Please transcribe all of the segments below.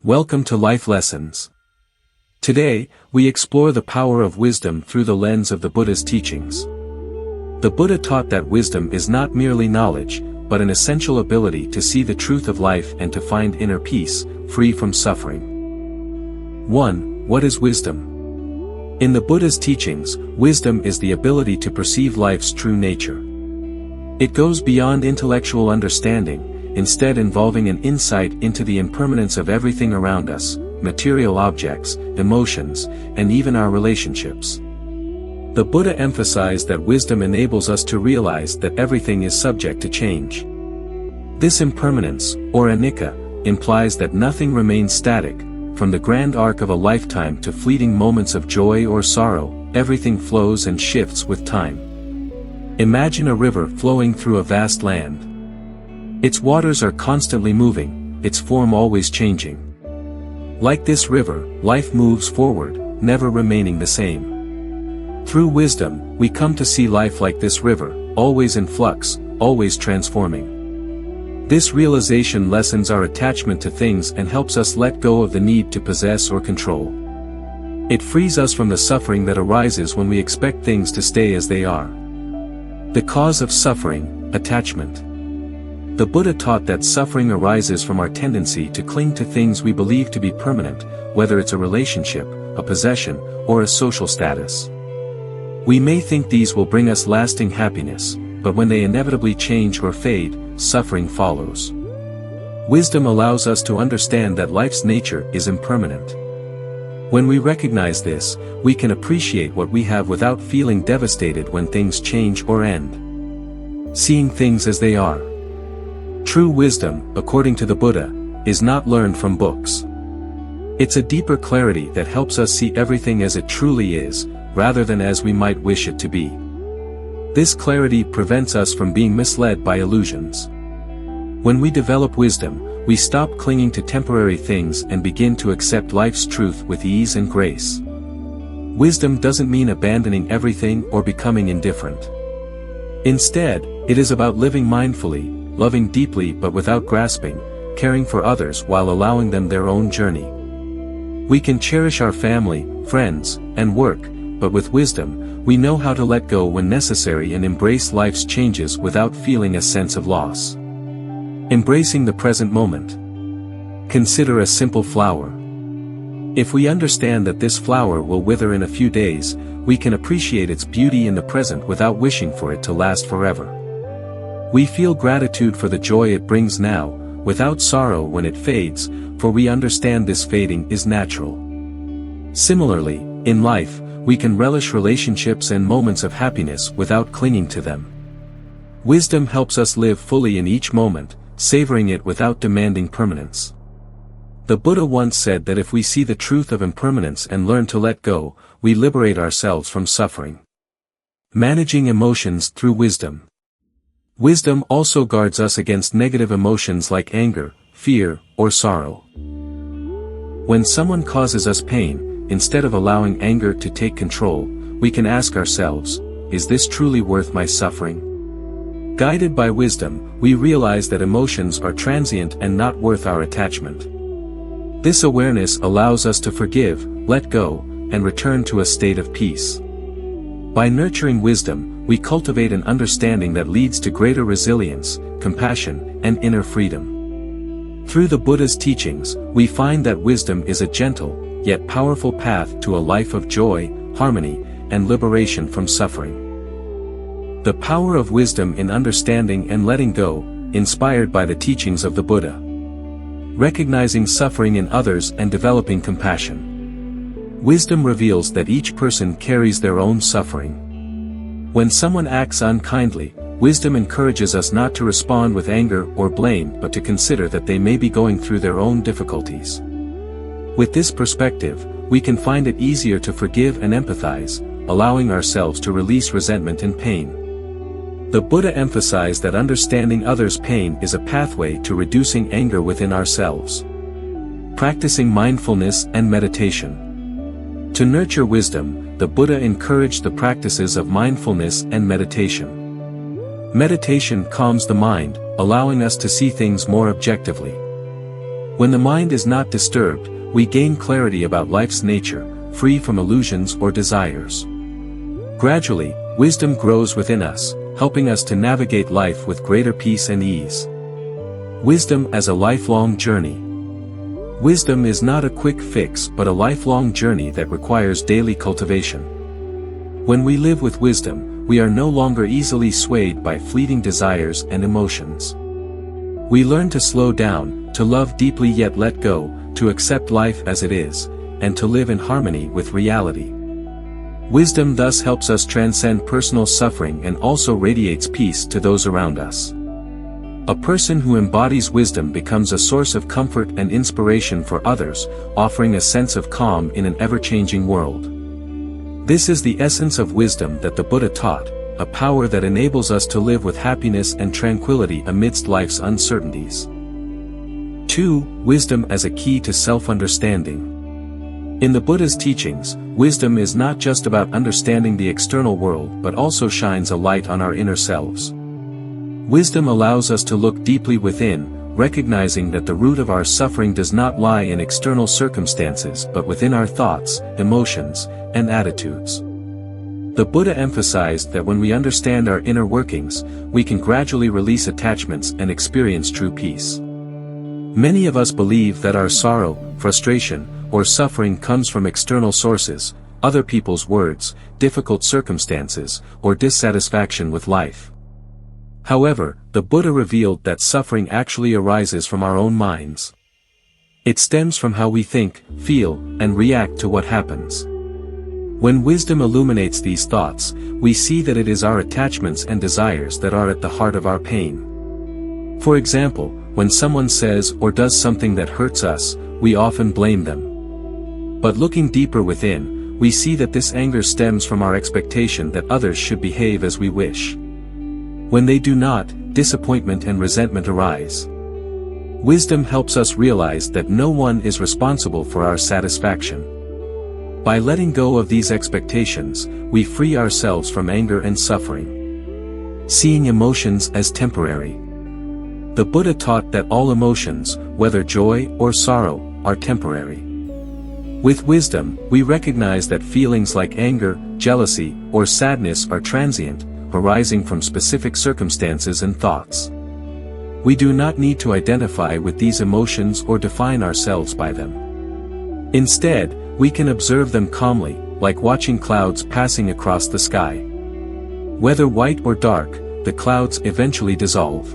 Welcome to Life Lessons. Today, we explore the power of wisdom through the lens of the Buddha's teachings. The Buddha taught that wisdom is not merely knowledge, but an essential ability to see the truth of life and to find inner peace, free from suffering. 1. What is wisdom? In the Buddha's teachings, wisdom is the ability to perceive life's true nature. It goes beyond intellectual understanding, instead involving an insight into the impermanence of everything around us, material objects, emotions, and even our relationships. The Buddha emphasized that wisdom enables us to realize that everything is subject to change. This impermanence, or anicca, implies that nothing remains static. From the grand arc of a lifetime to fleeting moments of joy or sorrow, everything flows and shifts with time. Imagine a river flowing through a vast land. Its waters are constantly moving, its form always changing. Like this river, life moves forward, never remaining the same. Through wisdom, we come to see life like this river, always in flux, always transforming. This realization lessens our attachment to things and helps us let go of the need to possess or control. It frees us from the suffering that arises when we expect things to stay as they are. The cause of suffering, attachment. The Buddha taught that suffering arises from our tendency to cling to things we believe to be permanent, whether it's a relationship, a possession, or a social status. We may think these will bring us lasting happiness, but when they inevitably change or fade, suffering follows. Wisdom allows us to understand that life's nature is impermanent. When we recognize this, we can appreciate what we have without feeling devastated when things change or end. Seeing things as they are. True wisdom, according to the Buddha, is not learned from books. It's a deeper clarity that helps us see everything as it truly is, rather than as we might wish it to be. This clarity prevents us from being misled by illusions. When we develop wisdom, we stop clinging to temporary things and begin to accept life's truth with ease and grace. Wisdom doesn't mean abandoning everything or becoming indifferent. Instead, it is about living mindfully, loving deeply but without grasping, caring for others while allowing them their own journey. We can cherish our family, friends, and work, but with wisdom, we know how to let go when necessary and embrace life's changes without feeling a sense of loss. Embracing the present moment. Consider a simple flower. If we understand that this flower will wither in a few days, we can appreciate its beauty in the present without wishing for it to last forever. We feel gratitude for the joy it brings now, without sorrow when it fades, for we understand this fading is natural. Similarly, in life, we can relish relationships and moments of happiness without clinging to them. Wisdom helps us live fully in each moment, savoring it without demanding permanence. The Buddha once said that if we see the truth of impermanence and learn to let go, we liberate ourselves from suffering. Managing emotions through wisdom. Wisdom also guards us against negative emotions like anger, fear, or sorrow. When someone causes us pain, instead of allowing anger to take control, we can ask ourselves, is this truly worth my suffering? Guided by wisdom, we realize that emotions are transient and not worth our attachment. This awareness allows us to forgive, let go, and return to a state of peace. By nurturing wisdom, we cultivate an understanding that leads to greater resilience, compassion, and inner freedom. Through the Buddha's teachings, we find that wisdom is a gentle, yet powerful path to a life of joy, harmony, and liberation from suffering. The power of wisdom in understanding and letting go, inspired by the teachings of the Buddha. Recognizing suffering in others and developing compassion. Wisdom reveals that each person carries their own suffering. When someone acts unkindly, wisdom encourages us not to respond with anger or blame but to consider that they may be going through their own difficulties. With this perspective, we can find it easier to forgive and empathize, allowing ourselves to release resentment and pain. The Buddha emphasized that understanding others' pain is a pathway to reducing anger within ourselves. Practicing mindfulness and meditation. To nurture wisdom, the Buddha encouraged the practices of mindfulness and meditation. Meditation calms the mind, allowing us to see things more objectively. When the mind is not disturbed, we gain clarity about life's nature, free from illusions or desires. Gradually, wisdom grows within us, helping us to navigate life with greater peace and ease. Wisdom as a lifelong journey. Wisdom is not a quick fix but a lifelong journey that requires daily cultivation. When we live with wisdom, we are no longer easily swayed by fleeting desires and emotions. We learn to slow down, to love deeply yet let go, to accept life as it is, and to live in harmony with reality. Wisdom thus helps us transcend personal suffering and also radiates peace to those around us. A person who embodies wisdom becomes a source of comfort and inspiration for others, offering a sense of calm in an ever-changing world. This is the essence of wisdom that the Buddha taught, a power that enables us to live with happiness and tranquility amidst life's uncertainties. 2. Wisdom as a key to self-understanding. In the Buddha's teachings, wisdom is not just about understanding the external world but also shines a light on our inner selves. Wisdom allows us to look deeply within, recognizing that the root of our suffering does not lie in external circumstances but within our thoughts, emotions, and attitudes. The Buddha emphasized that when we understand our inner workings, we can gradually release attachments and experience true peace. Many of us believe that our sorrow, frustration, or suffering comes from external sources, other people's words, difficult circumstances, or dissatisfaction with life. However, the Buddha revealed that suffering actually arises from our own minds. It stems from how we think, feel, and react to what happens. When wisdom illuminates these thoughts, we see that it is our attachments and desires that are at the heart of our pain. For example, when someone says or does something that hurts us, we often blame them. But looking deeper within, we see that this anger stems from our expectation that others should behave as we wish. When they do not, disappointment and resentment arise. Wisdom helps us realize that no one is responsible for our satisfaction. By letting go of these expectations, we free ourselves from anger and suffering. Seeing emotions as temporary. The Buddha taught that all emotions, whether joy or sorrow, are temporary. With wisdom, we recognize that feelings like anger, jealousy, or sadness are transient, arising from specific circumstances and thoughts. We do not need to identify with these emotions or define ourselves by them. Instead, we can observe them calmly, like watching clouds passing across the sky. Whether white or dark, the clouds eventually dissolve.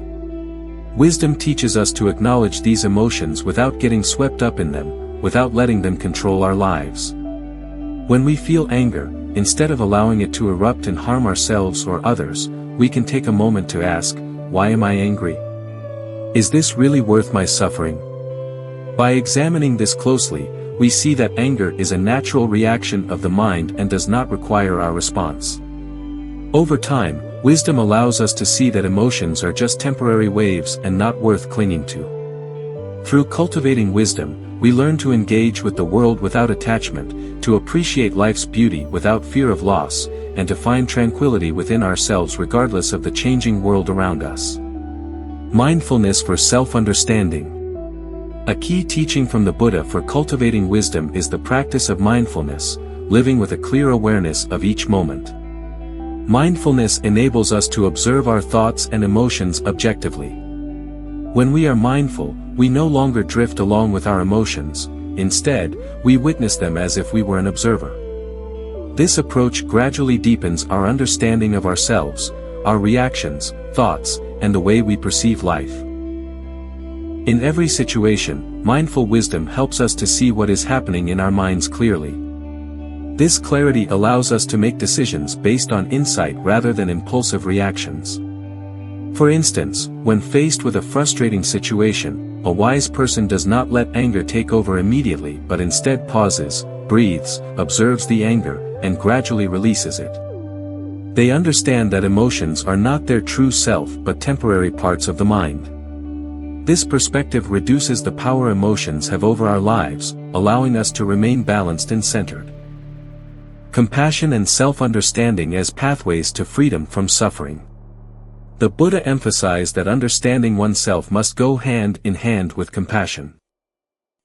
Wisdom teaches us to acknowledge these emotions without getting swept up in them, without letting them control our lives. When we feel anger, instead of allowing it to erupt and harm ourselves or others, we can take a moment to ask, why am I angry? Is this really worth my suffering? By examining this closely, we see that anger is a natural reaction of the mind and does not require our response. Over time, wisdom allows us to see that emotions are just temporary waves and not worth clinging to. Through cultivating wisdom, we learn to engage with the world without attachment, to appreciate life's beauty without fear of loss, and to find tranquility within ourselves regardless of the changing world around us. Mindfulness for self-understanding. A key teaching from the Buddha for cultivating wisdom is the practice of mindfulness, living with a clear awareness of each moment. Mindfulness enables us to observe our thoughts and emotions objectively. When we are mindful, we no longer drift along with our emotions, instead, we witness them as if we were an observer. This approach gradually deepens our understanding of ourselves, our reactions, thoughts, and the way we perceive life. In every situation, mindful wisdom helps us to see what is happening in our minds clearly. This clarity allows us to make decisions based on insight rather than impulsive reactions. For instance, when faced with a frustrating situation, a wise person does not let anger take over immediately but instead pauses, breathes, observes the anger, and gradually releases it. They understand that emotions are not their true self but temporary parts of the mind. This perspective reduces the power emotions have over our lives, allowing us to remain balanced and centered. Compassion and self-understanding as pathways to freedom from suffering. The Buddha emphasized that understanding oneself must go hand in hand with compassion.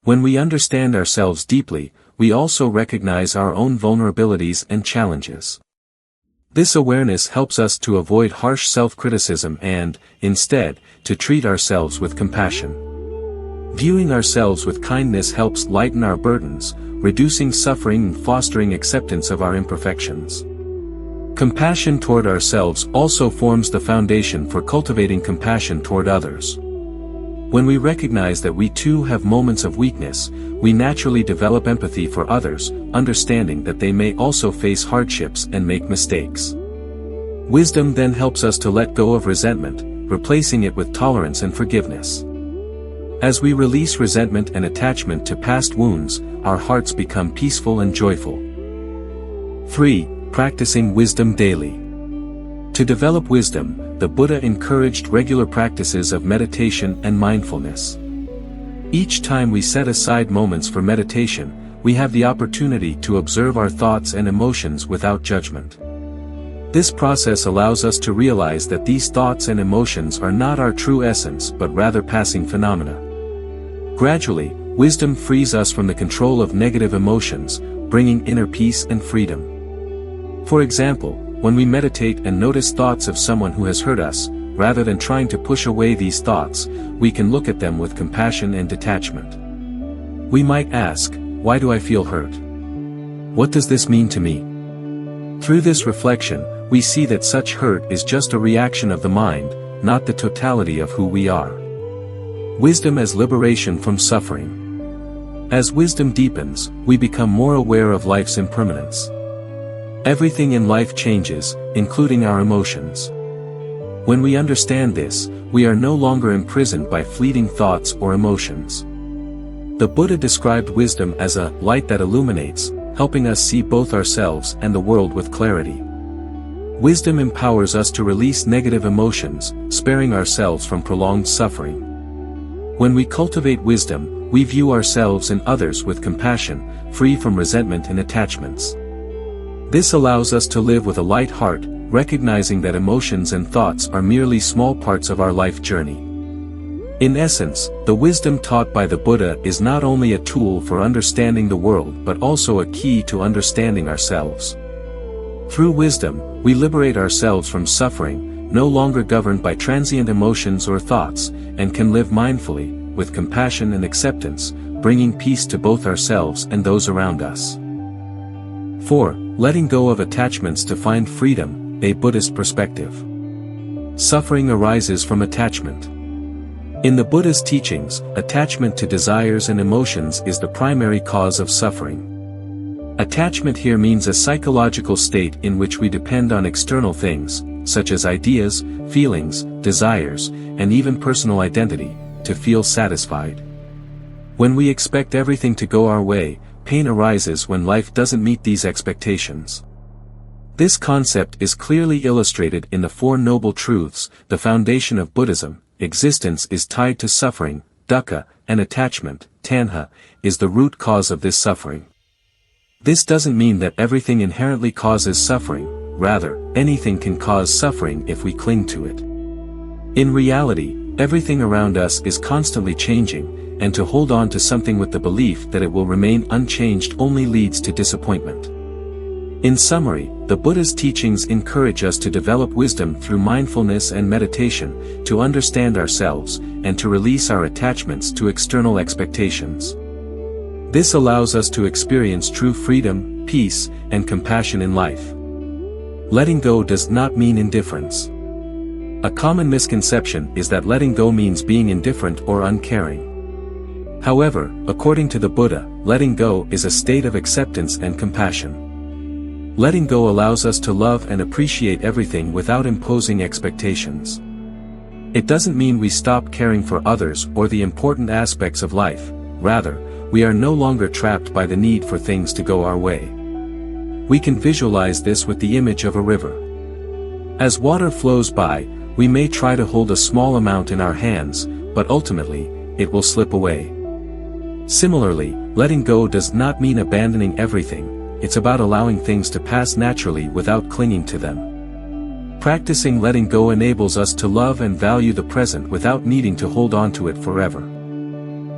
When we understand ourselves deeply, we also recognize our own vulnerabilities and challenges. This awareness helps us to avoid harsh self-criticism and, instead, to treat ourselves with compassion. Viewing ourselves with kindness helps lighten our burdens, reducing suffering and fostering acceptance of our imperfections. Compassion toward ourselves also forms the foundation for cultivating compassion toward others. When we recognize that we too have moments of weakness, we naturally develop empathy for others, understanding that they may also face hardships and make mistakes. Wisdom then helps us to let go of resentment, replacing it with tolerance and forgiveness. As we release resentment and attachment to past wounds, our hearts become peaceful and joyful. 3. Practicing wisdom daily. To develop wisdom, the Buddha encouraged regular practices of meditation and mindfulness. Each time we set aside moments for meditation, we have the opportunity to observe our thoughts and emotions without judgment. This process allows us to realize that these thoughts and emotions are not our true essence but rather passing phenomena. Gradually, wisdom frees us from the control of negative emotions, bringing inner peace and freedom. For example, when we meditate and notice thoughts of someone who has hurt us, rather than trying to push away these thoughts, we can look at them with compassion and detachment. We might ask, why do I feel hurt? What does this mean to me? Through this reflection, we see that such hurt is just a reaction of the mind, not the totality of who we are. Wisdom as liberation from suffering. As wisdom deepens, we become more aware of life's impermanence. Everything in life changes, including our emotions. When we understand this, we are no longer imprisoned by fleeting thoughts or emotions. The Buddha described wisdom as a light that illuminates, helping us see both ourselves and the world with clarity. Wisdom empowers us to release negative emotions, sparing ourselves from prolonged suffering. When we cultivate wisdom, we view ourselves and others with compassion, free from resentment and attachments. This allows us to live with a light heart, recognizing that emotions and thoughts are merely small parts of our life journey. In essence, the wisdom taught by the Buddha is not only a tool for understanding the world but also a key to understanding ourselves. Through wisdom, we liberate ourselves from suffering, no longer governed by transient emotions or thoughts, and can live mindfully, with compassion and acceptance, bringing peace to both ourselves and those around us. 4. Letting go of attachments to find freedom, a Buddhist perspective. Suffering arises from attachment. In the Buddha's teachings, attachment to desires and emotions is the primary cause of suffering. Attachment here means a psychological state in which we depend on external things, such as ideas, feelings, desires, and even personal identity, to feel satisfied. When we expect everything to go our way, pain arises when life doesn't meet these expectations. This concept is clearly illustrated in the Four Noble Truths, the foundation of Buddhism. Existence is tied to suffering, dukkha, and attachment, tanha, is the root cause of this suffering. This doesn't mean that everything inherently causes suffering, rather, anything can cause suffering if we cling to it. In reality, everything around us is constantly changing, and to hold on to something with the belief that it will remain unchanged only leads to disappointment. In summary, the Buddha's teachings encourage us to develop wisdom through mindfulness and meditation, to understand ourselves, and to release our attachments to external expectations. This allows us to experience true freedom, peace, and compassion in life. Letting go does not mean indifference. A common misconception is that letting go means being indifferent or uncaring. However, according to the Buddha, letting go is a state of acceptance and compassion. Letting go allows us to love and appreciate everything without imposing expectations. It doesn't mean we stop caring for others or the important aspects of life, rather, we are no longer trapped by the need for things to go our way. We can visualize this with the image of a river. As water flows by, we may try to hold a small amount in our hands, but ultimately, it will slip away. Similarly, letting go does not mean abandoning everything, it's about allowing things to pass naturally without clinging to them. Practicing letting go enables us to love and value the present without needing to hold on to it forever.